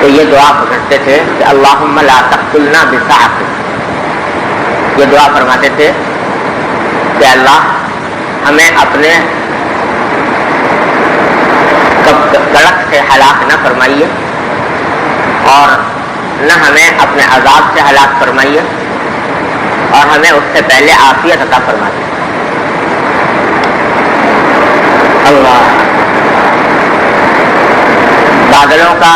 تو یہ دعا پڑھتے تھے کہ اللہم لا تقتلنا بسعتک. یہ دعا فرماتے تھے کہ اللہ ہمیں اپنے کڑک سے ہلاک نہ فرمائیے اور نہ ہمیں اپنے عذاب سے ہلاک فرمائیے اور ہمیں اس سے پہلے عافیت عطا فرمائیے. اللہ. بادلوں کا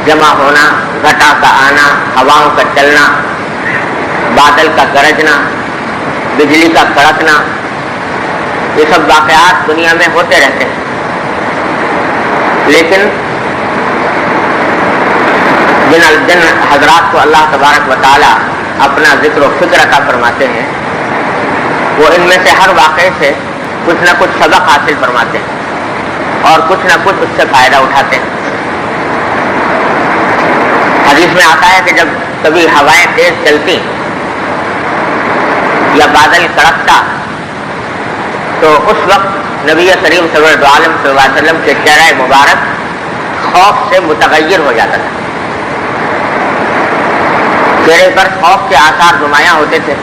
جمع ہونا، گھٹا کا آنا، ہواؤں کا چلنا، بادل کا گرجنا، بجلی کا کڑکنا، یہ سب واقعات دنیا میں ہوتے رہتے ہیں. لیکن جن حضرات کو اللہ تبارک و تعالی اپنا ذکر و فکر عطا فرماتے ہیں وہ ان میں سے ہر واقعے سے کچھ نہ کچھ سبق حاصل فرماتے ہیں اور کچھ نہ کچھ اس سے فائدہ اٹھاتے ہیں. حدیث میں آتا ہے کہ جب کبھی ہوائیں تیز چلتی یا بادل کڑکتا تو اس وقت نبی کریم صلی اللہ علیہ وسلم کے چہرہ مبارک خوف سے متغیر ہو جاتا تھا. چہرے پر خوف کے آثار نمایاں ہوتے تھے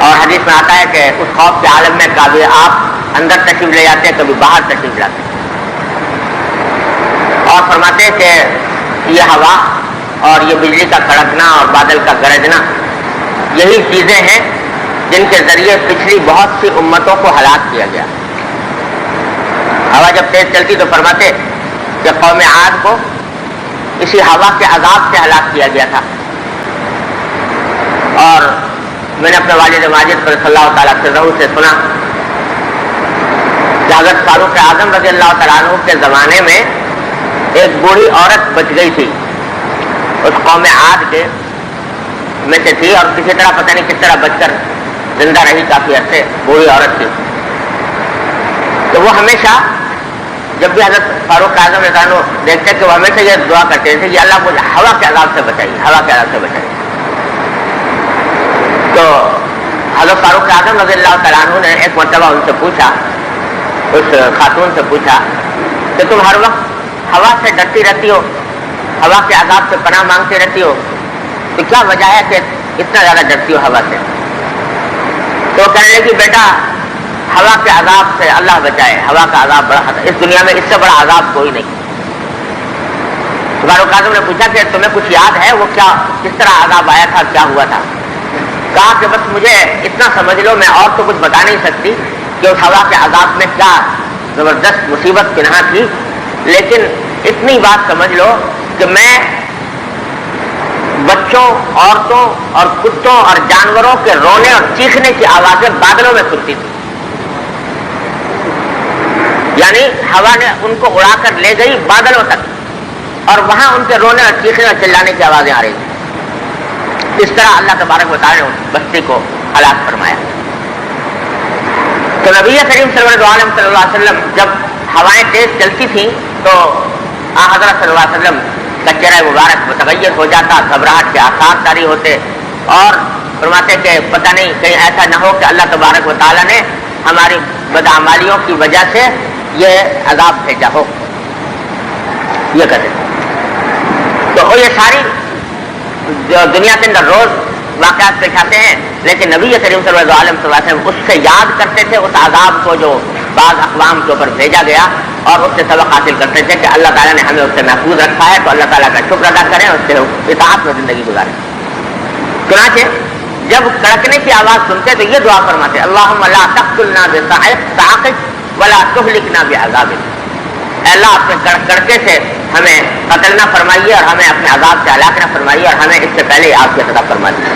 اور حدیث میں آتا ہے کہ اس خوف کے عالم میں کبھی آپ اندر تشریف لے جاتے ہیں، کبھی باہر تشریف لاتے ہیں اور فرماتے ہیں کہ یہ ہوا اور یہ بجلی کا کڑکنا اور بادل کا گرجنا یہی چیزیں ہیں جن کے ذریعے پچھلی بہت سی امتوں کو ہلاک کیا گیا. ہوا جب تیز چلتی تو فرماتے کہ قوم عاد کو اسی ہوا کے عذاب سے ہلاک کیا گیا تھا. اور میں نے اپنے والد ماجد صلی اللہ تعالیٰ سے سنا کہ حضرت فاروق اعظم رضی اللہ تعالیٰ عنہ کے زمانے میں ایک بوڑھی عورت بچ گئی تھی، اس قوم عاد کے میں سے تھی اور کسی طرح پتہ نہیں کس طرح بچ کر زندہ رہی کافی عرصے. بوڑھی عورت تھی تو وہ ہمیشہ جب بھی حضرت فاروق اعظم رضی اللہ عنہ دیکھتے کہ وہ ہمیشہ یہ دعا کرتے تھے کہ اللہ مجھے ہوا کے عذاب سے بچائیے، ہوا کے عذاب سے بچائیے. تو حضرت فاروق اعظم رضی اللہ تعالیٰ عنہ نے ایک مرتبہ ان سے پوچھا، اس خاتون سے پوچھا کہ تم ہر وقت ہوا سے ڈرتی رہتی ہو، ہوا کے عذاب سے پناہ مانگتی رہتی ہو، تو کیا وجہ ہے کہ اتنا زیادہ ڈرتی ہو ہوا سے؟ تو کہنے لگی بیٹا ہوا کے عذاب سے اللہ بچائے، ہوا کا عذاب بڑا خطرہ، اس دنیا میں اس سے بڑا عذاب کوئی نہیں. فاروق اعظم نے پوچھا کہ تمہیں کچھ یاد ہے وہ کیا کس طرح عذاب آیا تھا، کیا ہوا تھا؟ کہا کہ بس مجھے اتنا سمجھ لو، میں اور تو کچھ بتا نہیں سکتی کہ اس ہوا کے عذاب میں کیا زبردست مصیبت پنہا تھی، لیکن اتنی بات سمجھ لو کہ میں بچوں، عورتوں اور کتوں اور جانوروں کے رونے اور چیخنے کی آوازیں بادلوں میں سنتی تھی. یعنی ہوا نے ان کو اڑا کر لے گئی بادلوں تک اور وہاں ان کے رونے اور چیخنے اور چلانے کی آوازیں آ رہی تھیں. اس طرح اللہ تبارک و تعالیٰ نے اس بستی کو ہلاک فرمایا. تو نبی کریم صلی اللہ علیہ وسلم جب ہوائیں تیز چلتی تھیں تو حضرت صلی اللہ علیہ وسلم کا چہرہ مبارک متغیر ہو جاتا، گھبراہٹ کے آثار جاری ہوتے اور فرماتے کہ پتہ نہیں کہیں ایسا نہ ہو کہ اللہ تبارک و تعالیٰ نے ہماری بدعمالیوں کی وجہ سے یہ عذاب بھیجا ہو. یہ کہتے تو یہ ساری جو دنیا کے اندر روز واقعات پیش آتے ہیں، لیکن نبی کریم صلی اللہ علیہ وسلم اس سے یاد کرتے تھے اس عذاب کو جو بعض اقوام کے اوپر بھیجا گیا اور اس سے سبق حاصل کرتے تھے کہ اللہ تعالیٰ نے ہمیں اس سے محفوظ رکھا ہے تو اللہ تعالیٰ کا شکر ادا کریں، اس سے اطاعت میں زندگی گزاریں. چنانچہ جب کڑکنے کی آواز سنتے تو یہ دعا فرماتے اللہم لا تقتلنا بسعتک ولا تہلکنا بعذابک. اے اللہ اپنے کڑکے سے ہمیں قتل نہ فرمائیے اور ہمیں اپنے عذاب سے ہلاک نہ فرمائیے اور ہمیں اس سے پہلے عافیت عطا فرمائیے.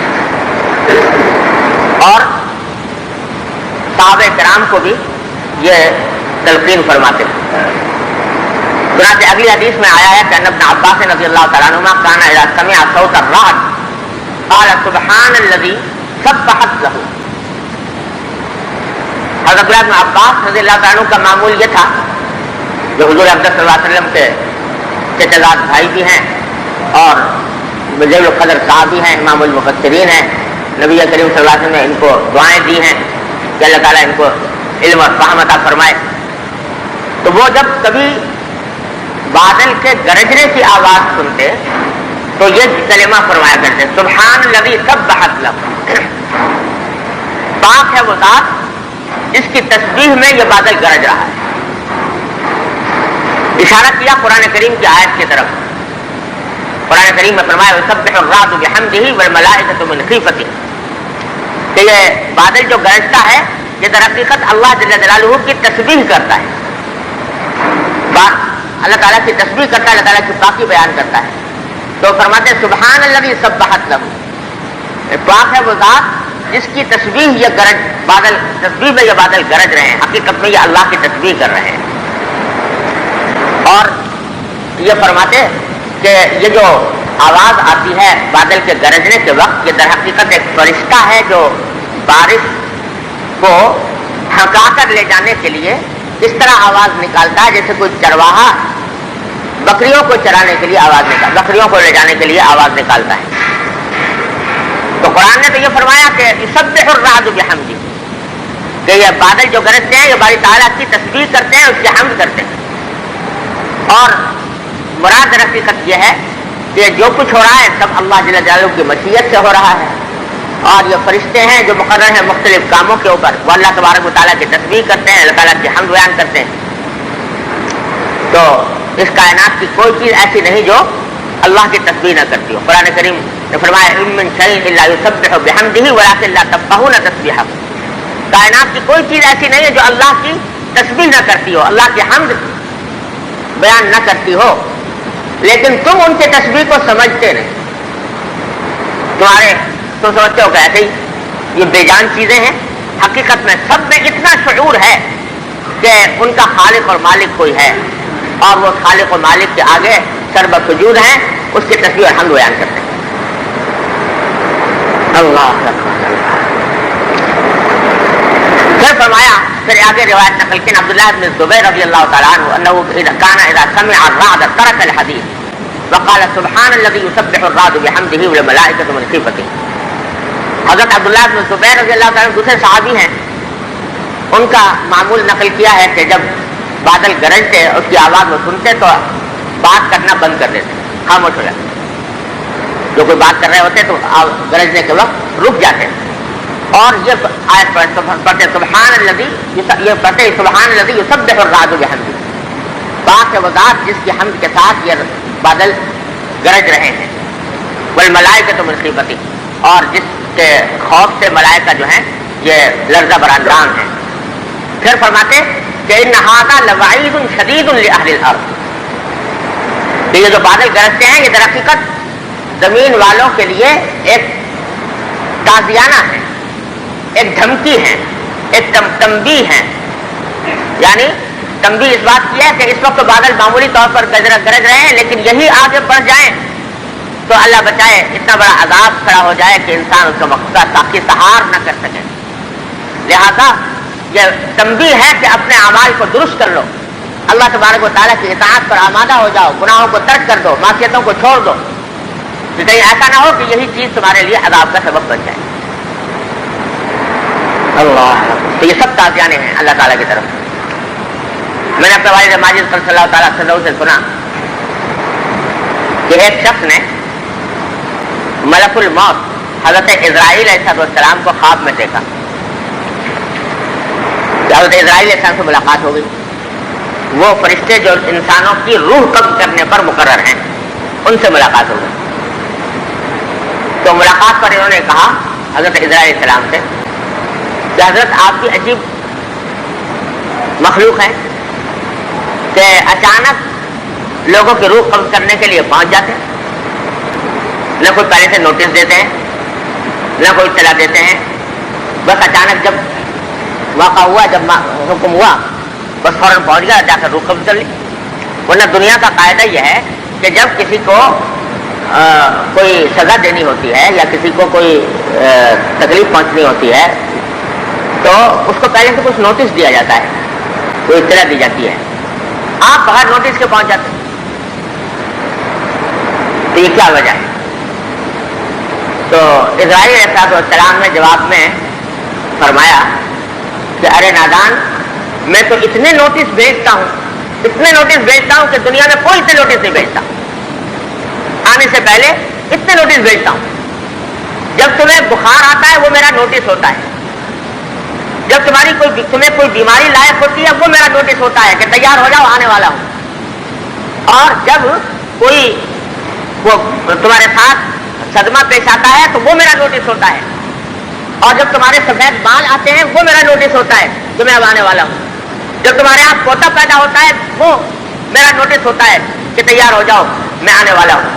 اور صحابہ کرام کو بھی یہ تلقین فرماتے ہیں. چنانچہ اگلی حدیث میں آیا ہے کہ ابن عباس رضی اللہ تعالیٰ عنہما کان اذا سمع صوت الرعد قال سبحان الذي سبحت له. حضرت ابن عباس رضی اللہ تعالیٰ عنہ کا معمول یہ تھا، جو حضور اقدس صلی اللہ علیہ وسلم کے چچزاد بھائی بھی ہیں اور جلیل القدر صاحب بھی ہیں، امام المفسرین ہیں. نبی کریم صلی اللہ علیہ وسلم نے ان کو دعائیں دی ہیں کہ اللہ تعالیٰ ان کو علم اور فہم عطا فرمائے. تو وہ جب کبھی بادل کے گرجنے کی آواز سنتے تو یہ کلمہ فرمایا کرتے سبحان الذی سبحت لہ، پاک ہے وہ ذات جس کی تسبیح میں یہ بادل گرج رہا ہے۔ اشارہ کیا قرآن کریم کی آیت کی طرف۔ قرآن کریم میں فرمایا یسبح الرعد بحمدہ والملائکۃ من خیفتہ، کہ یہ بادل جو گرجتا ہے یہ در حقیقت اللہ جل جلالہ کی تسبیح کرتا ہے، اللہ تعالیٰ کی تسبیح کرتا ہے، اللہ تعالیٰ کی پاکی بیان کرتا ہے۔ تو فرماتے ہیں سبحان الذی سبحت لہ، پاک ہے وہ ذات جس کی تسبیح یہ گرج بادل، تسبیح میں یہ بادل گرج رہے ہیں، حقیقت میں یہ اللہ کی تسبیح کر رہے ہیں۔ اور یہ فرماتے کہ یہ جو آواز آتی ہے بادل کے گرجنے کے وقت، یہ در حقیقت ایک فرشتہ ہے جو بارش کو ہنکا کر لے جانے کے لیے اس طرح آواز نکالتا ہے جیسے کوئی چرواہا بکریوں کو چرانے کے لیے آواز نکالتا، بکریوں کو لے جانے کے لیے آواز نکالتا ہے۔ تو قرآن نے تو یہ فرمایا کہ یسبح الرعد بحمدہ، کہ یہ بادل جو گرجتے ہیں یہ باری تعالیٰ کی تسبیح کرتے ہیں، اس کی حمد کرتے ہیں۔ اور مراد در حقیقت یہ ہے کہ جو کچھ ہو رہا ہے سب اللہ جل جلالہ کی مشیت سے ہو رہا ہے، اور یہ فرشتے ہیں جو مقرر ہیں مختلف کاموں کے اوپر، وہ اللہ تبارک و تعالیٰ کی تسبیح کرتے ہیں، اللہ تعالیٰ کی حمد بیان کرتے ہیں۔ تو اس کائنات کی کوئی چیز ایسی نہیں جو اللہ کی تسبیح نہ کرتی ہو۔ قرآن کریم نے فرمایا ان من شیء الا یسبح بحمدہ ولکن لا تفقہون تسبیحہ، کائنات کی کوئی چیز ایسی نہیں ہے جو اللہ کی تسبیح نہ کرتی ہو، اللہ کی حمد بیان نہ کرتی ہو، لیکن تم ان کے تسبیح کو سمجھتے نہیں۔ تم سمجھتے ہو کہ ایسے ہی یہ بے جان چیزیں ہیں، حقیقت میں سب میں اتنا شعور ہے کہ ان کا خالق اور مالک کوئی ہے، اور وہ خالق و مالک کے آگے سربت سجود ہیں، اس کی تسبیح اور حمد بیان کرتے ہیں۔ اللہ پھر فرمایا، پھر آگے روایت نقل کی عبداللہ بن زبیر رضی اللہ تعالیٰ عنہ انه كان اذا سمع الرعد ترك الحديث وقال سبحان الذي يسبح الرعد بحمده والملائكة من خيفته۔ حضرت عبداللہ بن زبیر رضی اللہ تعالیٰ عنہ دوسرے صحابی ہیں، ان کا معمول نقل کیا ہے کہ جب بادل گرجتے اس کی آواز وہ سنتے تو بات کرنا بند کر دیتے، خاموش ہو جاتے، جو کوئی بات کر رہے ہوتے تو گرجنے کے وقت رک جاتے، اور یہ آیت پڑھتے سبحان الذی، یہ پڑھتے سبحان الذی یسبح الرعد بحمدہ، پاک ہے وہ ذات جس کی حمد کے ساتھ یہ بادل گرج رہے ہیں، والملائکۃ من خیفتہ، اور جس کے خوف سے ملائکہ جو ہیں یہ لرزہ براندان ہیں۔ پھر فرماتے کہ ان ھذا لوعید شدید لأہل الارض، کہ یہ جو بادل گرجتے ہیں یہ در حقیقت زمین والوں کے لیے ایک تازیانہ ہے، ایک دھمکی ہے، ایک تنبیہ ہے۔ یعنی تنبیہ اس بات کی ہے کہ اس وقت بادل معمولی طور پر گرج رہے ہیں، لیکن یہی آگے بڑھ جائیں تو اللہ بچائے اتنا بڑا عذاب کھڑا ہو جائے کہ انسان اس کا مقصد تاکہ سہار نہ کر سکے۔ لہذا یہ تنبیہ ہے کہ اپنے اعمال کو درست کر لو، اللہ تبارک و تعالیٰ کی اطاعت پر آمادہ ہو جاؤ، گناہوں کو ترک کر دو، معصیتوں کو چھوڑ دو، کہ کہیں ایسا نہ ہو کہ یہی چیز تمہارے لیے عذاب کا سبب بن جائے۔ اللہ، تو یہ سب تعزیانے ہیں اللہ تعالیٰ کی طرف۔ میں نے اپنے والد ماجد صلی اللہ تعالیٰ عنہ سے سنا کہ ایک شخص نے ملک الموت حضرت اسرائیل علیہ السلام کو خواب میں دیکھا، حضرت اسرائیل علیہ السلام سے ملاقات ہو گئی۔ وہ فرشتے جو انسانوں کی روح قبض کرنے پر مقرر ہیں ان سے ملاقات ہو گئی۔ تو ملاقات پر انہوں نے کہا حضرت اسرائیل علیہ السلام سے کہ حضرت آپ کی عجیب مخلوق ہے کہ اچانک لوگوں کی روح قبض کرنے کے لیے پہنچ جاتے ہیں، نہ کوئی پہلے سے نوٹس دیتے ہیں، نہ کوئی اطلاع دیتے ہیں، بس اچانک جب واقع ہوا، جب حکم ہوا بس فوراً پہنچ گیا، جا کر روح قبض کر لی۔ ورنہ دنیا کا قاعدہ یہ ہے کہ جب کسی کو کوئی سزا دینی ہوتی ہے یا کسی کو کوئی تکلیف پہنچنی ہوتی ہے تو اس کو پہلے سے کچھ نوٹس دیا جاتا ہے، کوئی اطلاع دی جاتی ہے، آپ بغیر نوٹس کے پہنچ جاتے ہیں۔ تو یہ کیا وجہ ہے؟ تو اسرائیل علیہ السلام نے جواب میں فرمایا کہ ارے نادان، میں تو اتنے نوٹس بھیجتا ہوں اتنے نوٹس بھیجتا ہوں کہ دنیا میں کوئی اتنے نوٹس نہیں بھیجتا. آنے سے پہلے اتنے نوٹس بھیجتا ہوں. جب تمہیں بخار آتا ہے وہ میرا نوٹس ہوتا ہے. جب تمہیں کوئی بیماری لائق ہوتی ہے وہ میرا نوٹس ہوتا ہے کہ تیار ہو جاؤ آنے والا ہوں. اور جب کوئی تمہارے ساتھ صدمہ پیش آتا ہے تو وہ میرا نوٹس ہوتا ہے. اور جب تمہارے سفید بال آتے ہیں وہ میرا نوٹس ہوتا ہے کہ میں اب آنے والا ہوں. جب تمہارے ہاتھ پوتا پیدا ہوتا ہے وہ میرا نوٹس ہوتا ہے کہ تیار ہو جاؤ میں آنے والا ہوں.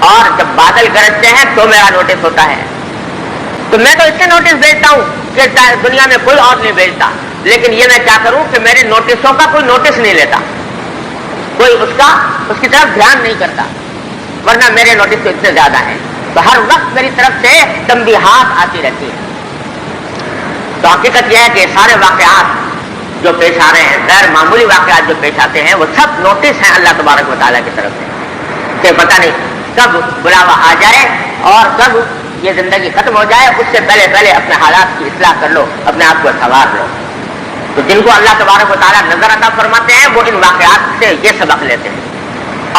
اور جب بادل گرجتے ہیں تو میرا نوٹس ہوتا ہے. تو میں تو اتنے نوٹس بھیجتا ہوں کہ دنیا میں کوئی اور نہیں بھیجتا. لیکن یہ میں کیا کروں کہ میرے نوٹسوں کا کوئی نوٹس نہیں لیتا, کوئی اس کی طرف دھیان نہیں کرتا, ورنہ میرے نوٹس تو اتنے زیادہ ہیں. تو ہر وقت میری طرف سے تنبیہات آتی رہتی ہے. تو حقیقت یہ ہے کہ سارے واقعات جو پیش آ رہے ہیں, غیر معمولی واقعات جو پیش آتے ہیں, وہ سب نوٹس ہیں اللہ تبارک و تعالیٰ کی طرف سے کہ پتہ نہیں کب بلاوا آ جائے اور کب یہ زندگی ختم ہو جائے. اس سے پہلے پہلے اپنے حالات کی اصلاح کر لو, اپنے آپ کو سنوار لو. تو جن کو اللہ تبارک و تعالیٰ نظر عطا فرماتے ہیں وہ ان واقعات سے یہ سبق لیتے ہیں.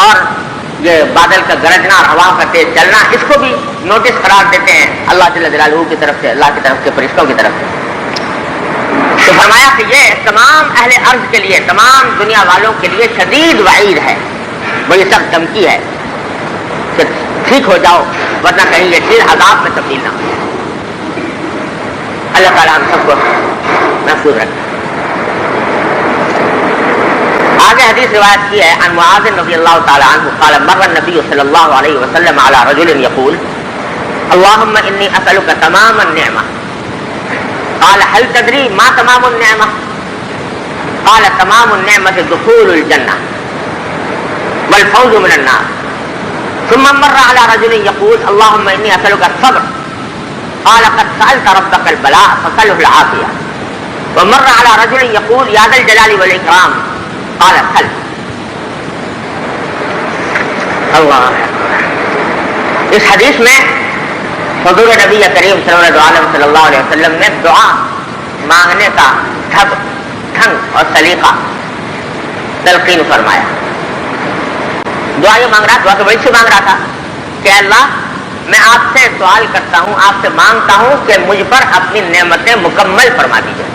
اور یہ بادل کا گرجنا اور ہوا کا تیز چلنا, اس کو بھی نوٹس قرار دیتے ہیں اللہ جل جلالہ کی طرف سے, اللہ کی طرف سے, فرشتوں کی طرف سے. تو فرمایا کہ یہ تمام اہل ارض کے لیے, تمام دنیا والوں کے لیے شدید وعید ہے. وہ یہ سب دھمکی ہے کہ ٹھیک ہو جاؤ ورنہ کہیں یہ چیز عذاب میں تبدیل نہ ہو جائے. اللہ تعالیٰ ہم سب کو محفوظ رکھے. آگے حدیث روایت کی ہے عن معاذ رضی اللہ تعالی عنہ قال مر النبی صلی اللہ علیہ وسلم على رجل يقول اللهم انی اسألك تمام النعمة. قال هل تدری ما تمام النعمة؟ قال تمام النعمة دخول الجنة والفوز من النار. ثم مر على رجل يقول اللهم انی اسألك الصبر. قال قد سألت ربك البلاء فسأله العافية. ومر على رجل يقول يا ذا الجلال والإكرام. قال سأل. اللہ. اس حدیث میں حضور نبی کریم صلی اللہ علیہ وسلم نے دعا مانگنے کا ڈھنگ اور سلیقہ تلقین فرمایا. دعا یہ مانگ رہا, دعا تو بڑی سی مانگ رہا تھا کہ اللہ میں آپ سے سوال کرتا ہوں, آپ سے مانگتا ہوں کہ مجھ پر اپنی نعمتیں مکمل فرما دیجیے.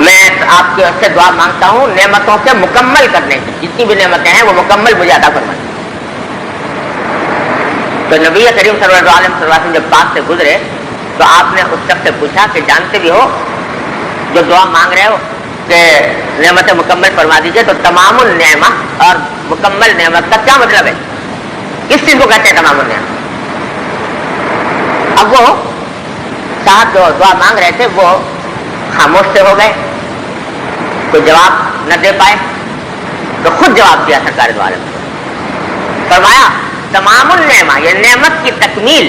میں آپ کے سے دعا مانگتا ہوں نعمتوں سے مکمل کرنے کی, جتنی بھی نعمتیں ہیں وہ مکمل مجھے عطا فرما دیجیے. تو نبی کریم صلی اللہ علیہ وسلم جب پاس سے گزرے تو آپ نے اس شخص سے پوچھا کہ جانتے بھی ہو جو دعا مانگ رہے ہو کہ نعمتیں مکمل فرما دیجیے, تو تمام النعمہ اور مکمل نعمت کا کیا مطلب ہے, کس چیز کو کہتے ہیں تمام النعمہ؟ اب وہ صاحب جو دعا مانگ رہے تھے وہ خاموش سے ہو گئے, کوئی جواب نہ دے پائے. تو خود جواب دیا سرکار دو عالم, فرمایا تمام النعمہ, یہ نعمت کی تکمیل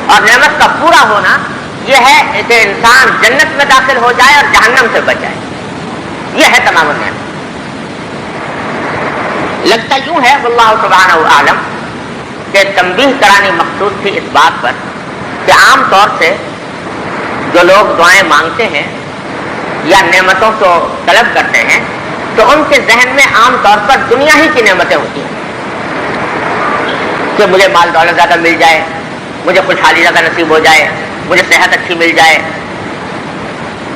اور نعمت کا پورا ہونا یہ ہے کہ انسان جنت میں داخل ہو جائے اور جہنم سے بچ جائے. یہ ہے تمام النعمت. لگتا یوں ہے واللہ سبحانہ وعالم کہ تنبیہ کرانی مقصود تھی اس بات پر کہ عام طور سے جو لوگ دعائیں مانگتے ہیں یا نعمتوں کو طلب کرتے ہیں تو ان کے ذہن میں عام طور پر دنیا ہی کی نعمتیں ہوتی ہیں کہ مجھے مال دولت زیادہ مل جائے, مجھے خوشحالی زیادہ نصیب ہو جائے, مجھے صحت اچھی مل جائے,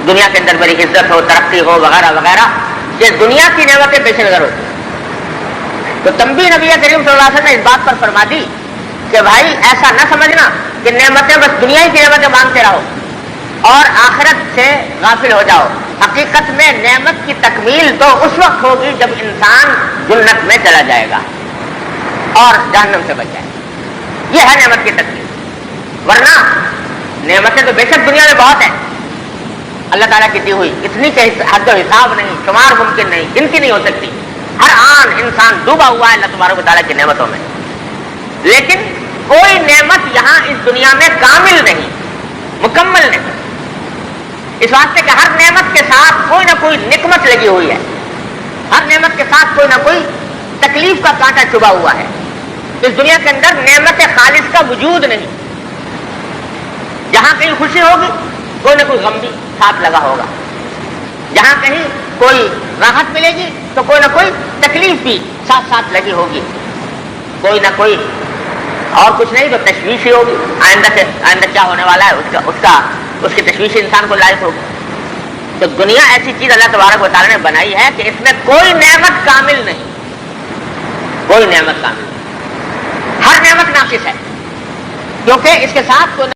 دنیا کے اندر میری عزت ہو, ترقی ہو, وغیرہ وغیرہ. یہ دنیا کی نعمتیں پیش نظر ہوتی ہیں. تو تنبیہ نبی کریم صلی اللہ علیہ وسلم نے اس بات پر فرما دی کہ بھائی ایسا نہ سمجھنا کہ نعمتیں بس دنیا ہی کی نعمتیں مانگتے رہو اور آخرت سے غافل ہو جاؤ. حقیقت میں نعمت کی تکمیل تو اس وقت ہوگی جب انسان جنت میں چلا جائے گا اور جہنم سے بچ جائے. یہ ہے نعمت کی تکمیل. ورنہ نعمتیں تو بے شک دنیا میں بہت ہیں اللہ تعالیٰ کی دی ہوئی, اتنی کہ حد و حساب نہیں, شمار ممکن نہیں, گنتی نہیں ہو سکتی. ہر آن انسان ڈوبا ہوا ہے اللہ تبارک و تعالیٰ کی نعمتوں میں. لیکن کوئی نعمت یہاں اس دنیا میں کامل نہیں, مکمل نہیں. اس واسطے کہ ہر نعمت کے ساتھ کوئی نہ کوئی نقمت لگی ہوئی ہے, ہر نعمت کے ساتھ کوئی نہ کوئی تکلیف کا کانٹا چبھا ہوا ہے. اس دنیا کے اندر نعمت خالص کا وجود نہیں. جہاں کہیں خوشی ہوگی کوئی نہ کوئی غم بھی ساتھ لگا ہوگا. جہاں کہیں کوئی راحت ملے گی تو کوئی نہ کوئی تکلیف بھی ساتھ ساتھ لگی ہوگی، کوئی نہ کوئی، اور کچھ نہیں تو تشویش ہی ہوگی، آئندہ کیا ہونے والا ہے اس کی تشویش انسان کو لاحق ہوگی۔ تو دنیا ایسی چیز اللہ تبارک و تعالیٰ نے بنائی ہے کہ اس میں کوئی نعمت کامل نہیں، کوئی نعمت کامل نہیں، ہر نعمت ناقص ہے، کیونکہ اس کے ساتھ کوئی